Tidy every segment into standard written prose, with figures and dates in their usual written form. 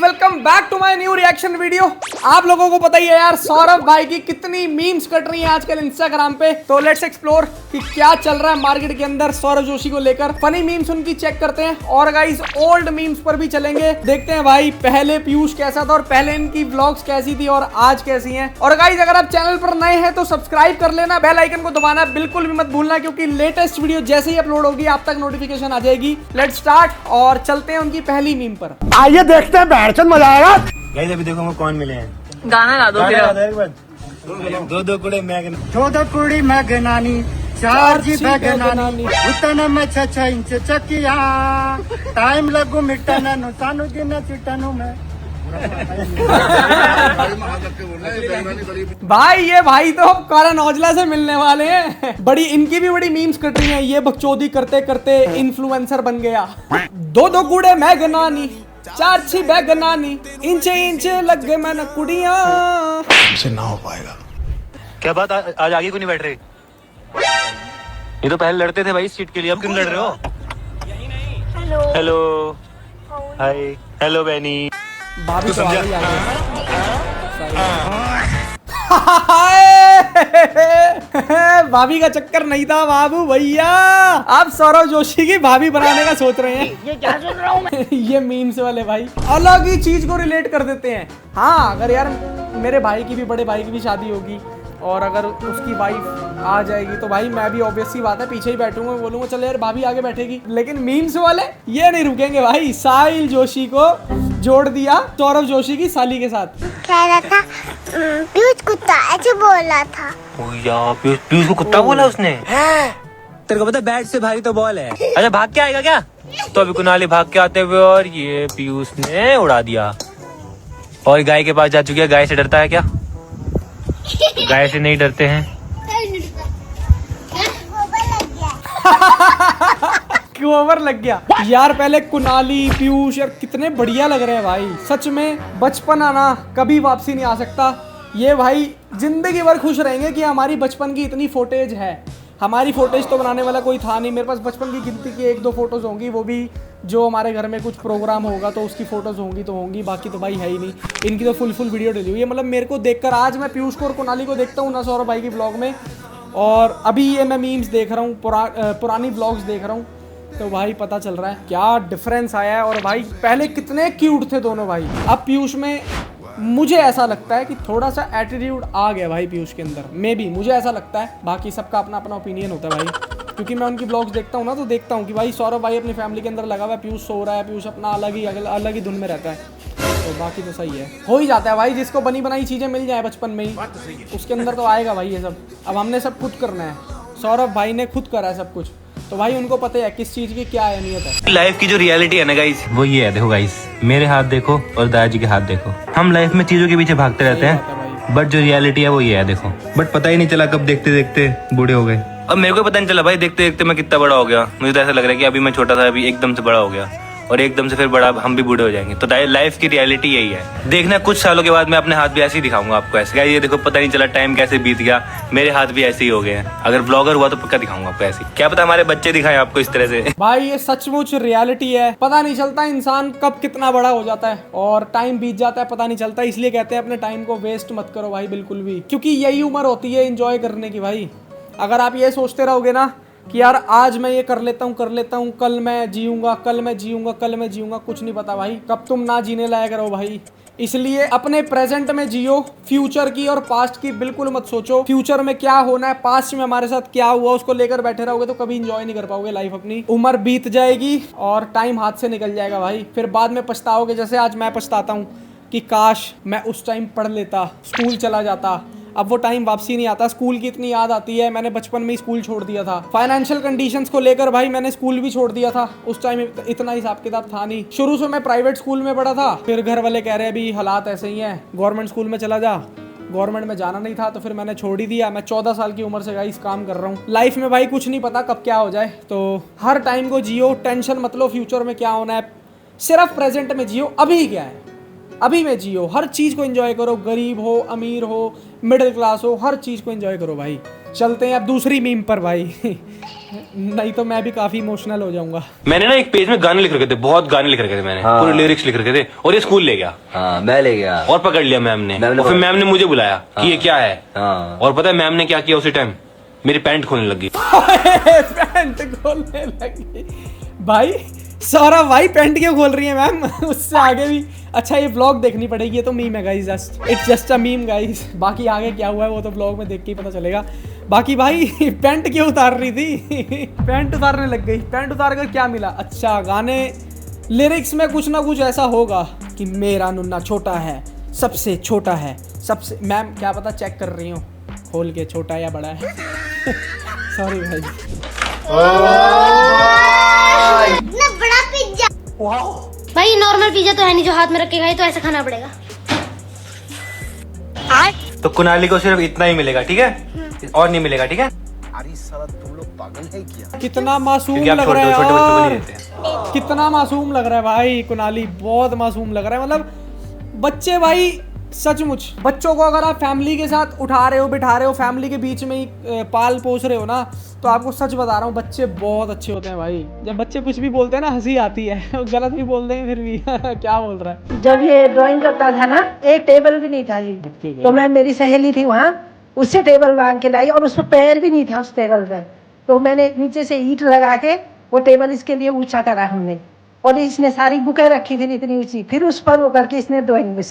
Welcome back to my new reaction video. आप लोगों को पता ही है यार सौरभ भाई की कितनी मीम्स कट रही हैं आजकल इंस्टाग्राम पे। तो लेट्स एक्सप्लोर कि क्या चल रहा है मार्केट के अंदर सौरभ जोशी को लेकर। फनी मीम्स उनकी चेक करते हैं और गाइस ओल्ड मीम्स पर भी चलेंगे। देखते हैं भाई पहले पीयूष कैसा था और पहले इनकी व्लॉग्स कैसी थी और आज कैसी हैं। और गाइस अगर आप चैनल पर नए हैं तो सब्सक्राइब कर लेना, बेल आइकन को दबाना बिल्कुल भी मत भूलना, क्योंकि लेटेस्ट वीडियो जैसे ही अपलोड होगी आप तक नोटिफिकेशन आ जाएगी। लेट्स स्टार्ट और चलते हैं उनकी पहली मीम पर। आइए देखते हैं बैठचंद मजा आएगा। गाइस अभी देखो हमको कौन मिले हैं। गाना गा दो फिर। एक बार दो कुड़े मैगन 14 कुड़ी मैगनानी 4 जी बैगनानी उतन में 6 इंच चकिया टाइम लगू मिटन नु सानु दिन चिटनु में। भाई ये भाई तो करण औजला से मिलने वाले हैं। बड़ी इनकी भी बड़ी मीम्स कट रही हैं। ये बकचोदी करते करते इन्फ्लुएंसर बन गया। दो कूड़े मैगनानी 4 बैगनानी इंचे इंचे लग गए मैंने कुड़ियां। हमसे ना हो पाएगा। क्या बात आज आगे क्यों नहीं बैठ रहे? ये तो पहले लड़ते थे भाई इस सीट के लिए, अब क्यों लड़ रहे हो? हेलो हाय हेलो बहनी। भाभी तो आ गई भाभी का चक्कर नहीं था बाबू भैया, आप सौरभ जोशी की भाभी बनाने का सोच रहे हैं। ये क्या सुन रहा हूँ मैं? ये मीम्स वाले भाई अलग ही चीज को रिलेट कर देते हैं। हाँ अगर यार मेरे भाई की भी, बड़े भाई की भी शादी होगी और अगर उसकी वाइफ आ जाएगी तो भाई मैं भी ऑब्वियस सी बात है पीछे ही बैठूंगा, बोलूंगा चलो यार भाभी आगे बैठेगी। लेकिन मीम्स वाले ये नहीं रुकेंगे भाई। साहिल जोशी को जोड़ दिया सौरभ जोशी की साली के साथ। कह रहा था पीयूष कुत्ता ऐसे बोल रहा था। पीयूष को कुत्ता बोला उसने? तेरे को पता बैट से भारी तो बॉल है। अच्छा भाग के आएगा क्या? तो अभी कुणाली भाग के आते हुए और ये पीयूष ने उड़ा दिया। और गाय के पास जा चुकी है। गाय से डरता है क्या? गाय से नहीं डरते हैं। ओवर लग गया यार। पहले कुणाली पीयूष यार कितने बढ़िया लग रहे हैं भाई। सच में बचपन आना कभी वापसी नहीं आ सकता। ये भाई जिंदगी भर खुश रहेंगे कि हमारी बचपन की इतनी फोटेज है। हमारी फोटेज तो बनाने वाला कोई था नहीं। मेरे पास बचपन की गिनती की 1-2 फोटोज होंगी, वो भी जो हमारे घर में कुछ प्रोग्राम होगा तो उसकी फोटोज होंगी तो होंगी, बाकी तो भाई है ही नहीं। इनकी तो फुल वीडियो डली हुई है। मतलब मेरे को देखकर आज मैं पीयूष को और कुणाली को देखता हूँ ना सौरभ भाई की ब्लॉग में, और अभी ये मैं मीम्स देख रहा हूँ, पुरानी ब्लॉग्स देख रहा हूँ, तो भाई पता चल रहा है क्या डिफरेंस आया है। और भाई पहले कितने क्यूट थे दोनों भाई। अब पीयूष में मुझे ऐसा लगता है कि थोड़ा सा एटीट्यूड आ गया भाई पीयूष के अंदर। मे बी मुझे ऐसा लगता है, बाकी सबका अपना अपना ओपिनियन होता है भाई। क्योंकि मैं उनकी ब्लॉग्स देखता हूँ ना तो देखता हूँ कि भाई सौरभ भाई अपनी फैमिली के अंदर लगा हुआ है, पीयूष सो रहा है, पीयूष अपना अलग ही धुन में रहता है। तो बाकी तो सही है, हो ही जाता है भाई। जिसको बनी बनाई चीज़ें मिल जाए बचपन में ही उसके अंदर तो आएगा भाई ये सब। अब हमने सब खुद करना है, सौरभ भाई ने खुद करा है सब कुछ, तो भाई उनको पता है किस चीज की क्या अहमियत है। लाइफ की जो रियलिटी है ना गाइस, वो ये है। देखो गाइस, मेरे हाथ देखो और दादाजी के हाथ देखो। हम लाइफ में चीजों के पीछे भागते रहते हैं, बट जो रियलिटी है वो ये है। देखो, बट पता ही नहीं चला कब देखते देखते बूढ़े हो गए। अब मेरे को पता नहीं चला भाई, देखते देखते मैं कितना बड़ा हो गया। मुझे तो ऐसा लग रहा है कि अभी मैं छोटा था, अभी एकदम से बड़ा हो गया और एकदम से फिर बड़ा हम भी बूढ़े हो जाएंगे। तो लाइफ की रियलिटी यही है। देखना कुछ सालों के बाद मैं अपने हाथ भी ऐसे ही दिखाऊंगा आपको। ऐसे ये देखो, पता नहीं चला टाइम कैसे बीत गया, मेरे हाथ भी ऐसे ही हो गए हैं। अगर ब्लॉगर हुआ तो पक्का दिखाऊंगा आपको ऐसे। क्या पता हमारे बच्चे दिखाएं आपको इस तरह से। भाई ये सचमुच रियलिटी है। पता नहीं चलता इंसान कब कितना बड़ा हो जाता है और टाइम बीत जाता है, पता नहीं चलता। इसलिए कहते हैं अपने टाइम को वेस्ट मत करो भाई बिल्कुल भी, क्योंकि यही उम्र होती है एंजॉय करने की भाई। अगर आप ये सोचते रहोगे ना कि यार आज मैं ये कर लेता हूँ, कल मैं जीऊंगा, कुछ नहीं पता भाई कब तुम ना जीने लायक रहो भाई। इसलिए अपने प्रेजेंट में जियो, फ्यूचर की और पास्ट की बिल्कुल मत सोचो। फ्यूचर में क्या होना है, पास्ट में हमारे साथ क्या हुआ उसको लेकर बैठे रहोगे तो कभी इंजॉय नहीं कर पाओगे लाइफ अपनी। उम्र बीत जाएगी और टाइम हाथ से निकल जाएगा भाई। फिर बाद में पछताओगे, जैसे आज मैं पछताता हूँ कि काश मैं उस टाइम पढ़ लेता, स्कूल चला जाता। अब वो टाइम वापसी नहीं आता। स्कूल की इतनी याद आती है, मैंने बचपन में ही स्कूल छोड़ दिया था। फाइनेंशियल कंडीशंस को लेकर भाई मैंने स्कूल भी छोड़ दिया था। उस टाइम इतना हिसाब किताब था नहीं। शुरू से मैं प्राइवेट स्कूल में पढ़ा था, फिर घर वाले कह रहे अभी हालात ऐसे ही हैं, गवर्नमेंट स्कूल में चला जा। गवर्नमेंट में जाना नहीं था तो फिर मैंने छोड़ ही दिया। मैं 14 साल की उम्र से गाइस काम कर रहा हूँ। लाइफ में भाई कुछ नहीं पता कब क्या हो जाए, तो हर टाइम को जियो, टेंशन मत लो फ्यूचर में क्या होना है, सिर्फ प्रेजेंट में जियो। अभी क्या है, अभी में जियो, हर चीज़ को एंजॉय करो। गरीब हो, अमीर हो, मिडिल क्लास हो, हर चीज़ को एंजॉय करो भाई। चलते हैं अब दूसरी मीम पर भाई। नहीं तो मैं भी काफी इमोशनल हो जाऊंगा। मैंने ना एक पेज में गाने लिख रखे थे, बहुत गाने लिख रखे थे मैंने, पूरे लिरिक्स लिख रखे थे, और ये स्कूल ले गया। हाँ, मैं ले गया और पकड़ लिया मैम ने, और फिर मैम ने मुझे बुलाया कि ये क्या है। और पता है मैम ने क्या किया उसी टाइम? मेरी पैंट खोलने लगी। पैंट खोलने लगी भाई। सौरभ भाई पैंट क्यों खोल रही है मैम? उससे आगे भी अच्छा ये व्लॉग देखनी पड़ेगी। ये तो मीम है guys, just it's just a meme guys. बाकी आगे क्या हुआ है वो तो व्लॉग में देख के ही पता चलेगा। बाकी भाई पैंट क्यों उतार रही थी? पैंट उतारने लग गई। पैंट उतार कर क्या मिला? अच्छा गाने लिरिक्स में कुछ ना कुछ ऐसा होगा कि मेरा नुन्ना छोटा है, सबसे छोटा है, सबसे। मैम क्या पता चेक कर रही हूँ खोल के छोटा या बड़ा है। सॉरी भाई। इतना बड़ा पिज्जा। भाई नॉर्मल पिज्जा तो है नहीं जो हाथ में रख के खाए, तो ऐसा खाना पड़ेगा। तो कुनाली को सिर्फ इतना ही मिलेगा, ठीक है? और नहीं मिलेगा, ठीक है? कितना मासूम क्योंकि आप लग रहा है छोटे बच्चों को यार। नहीं देते हैं। कितना मासूम लग रहा है भाई कुनाली, बहुत मासूम लग रहा है। मतलब बच्चे भाई सचमुच, बच्चों को अगर आप फैमिली के साथ उठा रहे हो, बिठा रहे हो, फैमिली के बीच में ही पाल पोस रहे हो ना, तो आपको सच बता रहा हूँ बच्चे बहुत अच्छे होते हैं भाई। जब बच्चे कुछ भी बोलते हैं ना हंसी आती है। गलत भी बोल देंगे फिर भी क्या बोल रहा है। जब ये ड्राइंग करता था ना, एक टेबल भी नहीं था जी, तो मैं मेरी सहेली थी वहाँ, उससे टेबल मांग के लाई, और उसमें पैर भी नहीं था उस टेबल पर। तो मैंने नीचे से ईंट लगा के वो टेबल इसके लिए ऊंचा करा हमने, और इसने सारी बुकें रखी थी इतनी ऊंची, फिर उस पर वो करके इसने ड्राइंग में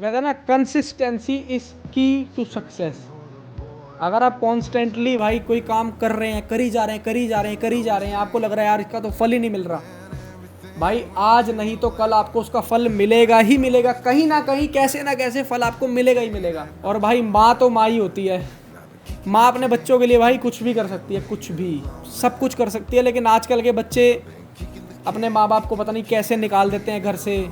वैसे ना कंसिस्टेंसी इज की टू सक्सेस। अगर आप कॉन्स्टेंटली भाई कोई काम कर रहे हैं, करी जा रहे हैं, करी जा रहे हैं, करी जा रहे हैं, आपको लग रहा है यार इसका तो फल ही नहीं मिल रहा, भाई आज नहीं तो कल आपको उसका फल मिलेगा ही मिलेगा। कहीं ना कहीं कैसे ना कैसे फल आपको मिलेगा ही मिलेगा। और भाई माँ तो माँ ही होती है। माँ अपने बच्चों के लिए भाई कुछ भी कर सकती है, कुछ भी, सब कुछ कर सकती है। लेकिन आजकल के बच्चे अपने माँ बाप को पता नहीं कैसे निकाल देते हैं घर से।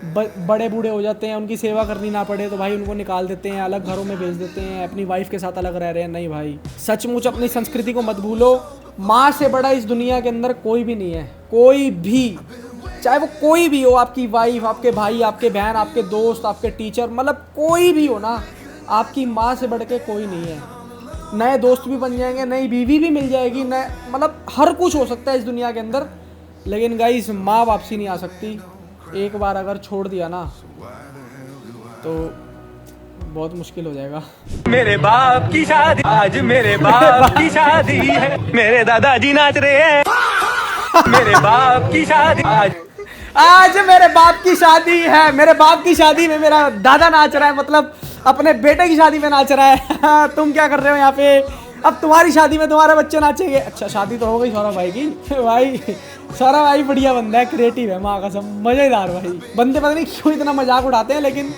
बड़े बूढ़े हो जाते हैं, उनकी सेवा करनी ना पड़े तो भाई उनको निकाल देते हैं, अलग घरों में भेज देते हैं, अपनी वाइफ के साथ अलग रह रहे हैं। नहीं भाई, सचमुच अपनी संस्कृति को मत भूलो। माँ से बड़ा इस दुनिया के अंदर कोई भी नहीं है, कोई भी, चाहे वो कोई भी हो, आपकी वाइफ, आपके भाई, आपके बहन, आपके दोस्त, आपके टीचर, मतलब कोई भी हो ना, आपकी माँ से बढ़ के कोई नहीं है। नए दोस्त भी बन जाएंगे, नई बीवी भी मिल जाएगी, नए मतलब हर कुछ हो सकता है इस दुनिया के अंदर, लेकिन गाइस माँ वापसी नहीं आ सकती। एक बार अगर छोड़ दिया ना तो बहुत मुश्किल हो जाएगा। मेरे बाप की शादी, आज मेरे बाप की शादी है, मेरे दादाजी नाच रहे हैं। मेरे बाप की शादी, आज मेरे बाप की शादी है, मेरे बाप की शादी में मेरा दादा नाच रहा है, मतलब अपने बेटे की शादी में नाच रहा है। तुम क्या कर रहे हो यहाँ पे? अब तुम्हारी शादी में तुम्हारे बच्चे नाचेंगे। अच्छा शादी तो हो गई सौरभ भाई की। भाई सौरभ भाई बढ़िया बंदा है, क्रिएटिव है, माँ कसम मजेदार भाई। बंदे पता नहीं क्यों इतना मजाक उड़ाते हैं, लेकिन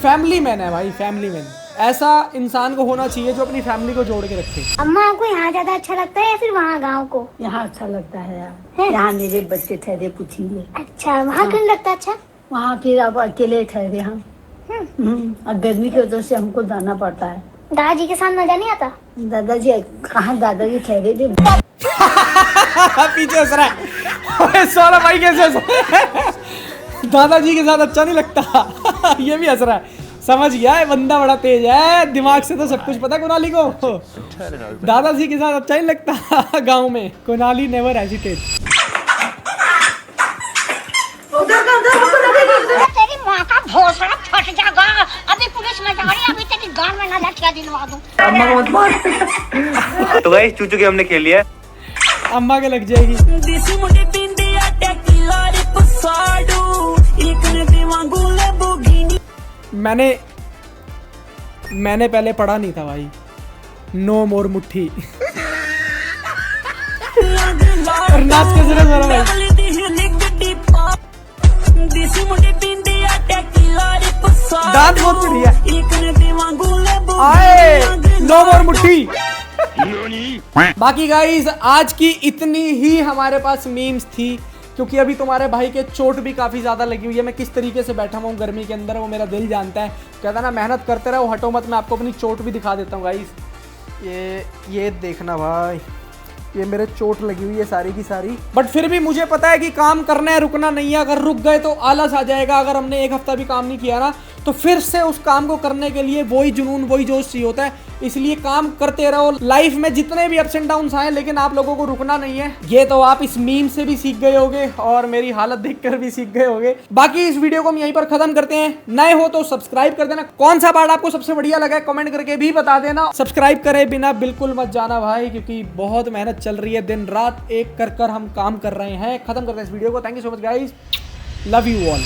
फैमिली मैन है भाई, फैमिली मैन। ऐसा इंसान को होना चाहिए जो अपनी फैमिली को जोड़ के रखे। अम्मा आपको यहाँ ज्यादा अच्छा लगता है या फिर वहाँ गाँव को? यहाँ अच्छा लगता है यार, यहाँ मेरे बच्चे ठहरे पूछिए। अच्छा वहाँ क्यों लगता अच्छा? वहाँ फिर अब अकेले ठहरे हम, और गर्मी की वजह से हमको जाना पड़ता है। दादाजी के साथ मजा नहीं आता? दादाजी कहाँ, दादाजी ठहरे थे। पीछे हंस रहा है सौरभ भाई, कैसे हंस रहा है? दादाजी के साथ अच्छा नहीं लगता। ये भी हंस रहा है, समझ गया है बंदा बड़ा तेज है, दिमाग से तो सब कुछ पता है कुनाली को। दादाजी के साथ अच्छा नहीं लगता गांव में। Kunali never hesitate. तेरी माँ का भोसड़ा फट जाएगा। अभी पुलिस में जा रही है, अभी तेरी गांड में ना लटका दिलवा दूं। तो गाइस चूचू के हमने खेल लिया है। अम्मा के लग जाएगी। मैंने पहले पढ़ा नहीं था भाई, नो मोर मुट्ठी। और नाच कैसे रहा भाई? दांत बहुत बढ़िया आए, नो मोर मुट्ठी। बाकी गाइज आज की इतनी ही हमारे पास मीम्स थी, क्योंकि अभी तुम्हारे भाई के चोट भी काफ़ी ज़्यादा लगी हुई है। मैं किस तरीके से बैठा हूँ गर्मी के अंदर वो मेरा दिल जानता है। कहता ना मेहनत करते रहो, हटो मत। मैं आपको अपनी चोट भी दिखा देता हूँ गाइज। ये देखना भाई, ये मेरे चोट लगी हुई है सारी की सारी, बट फिर भी मुझे पता है कि काम करना है, रुकना नहीं है। अगर रुक गए तो आलस आ जाएगा। अगर हमने एक हफ्ता भी काम नहीं किया ना तो फिर से उस काम को करने के लिए वही जुनून वही जोश चाहिए होता है। इसलिए काम करते रहो। लाइफ में जितने भी अप्स एंड डाउन्स आए लेकिन आप लोगों को रुकना नहीं है। ये तो आप इस मीम से भी सीख गए होगे और मेरी हालत देखकर भी सीख गए होगे। बाकी इस वीडियो को हम यहीं पर खत्म करते हैं। नए हो तो सब्सक्राइब कर देना। कौन सा पार्ट आपको सबसे बढ़िया लगा है कमेंट करके भी बता देना। सब्सक्राइब करे बिना बिल्कुल मत जाना भाई, क्योंकि बहुत मेहनत चल रही है। दिन रात एक कर हम काम कर रहे हैं। खत्म करते हैं इस वीडियो को। Thank you so much guys, love you all.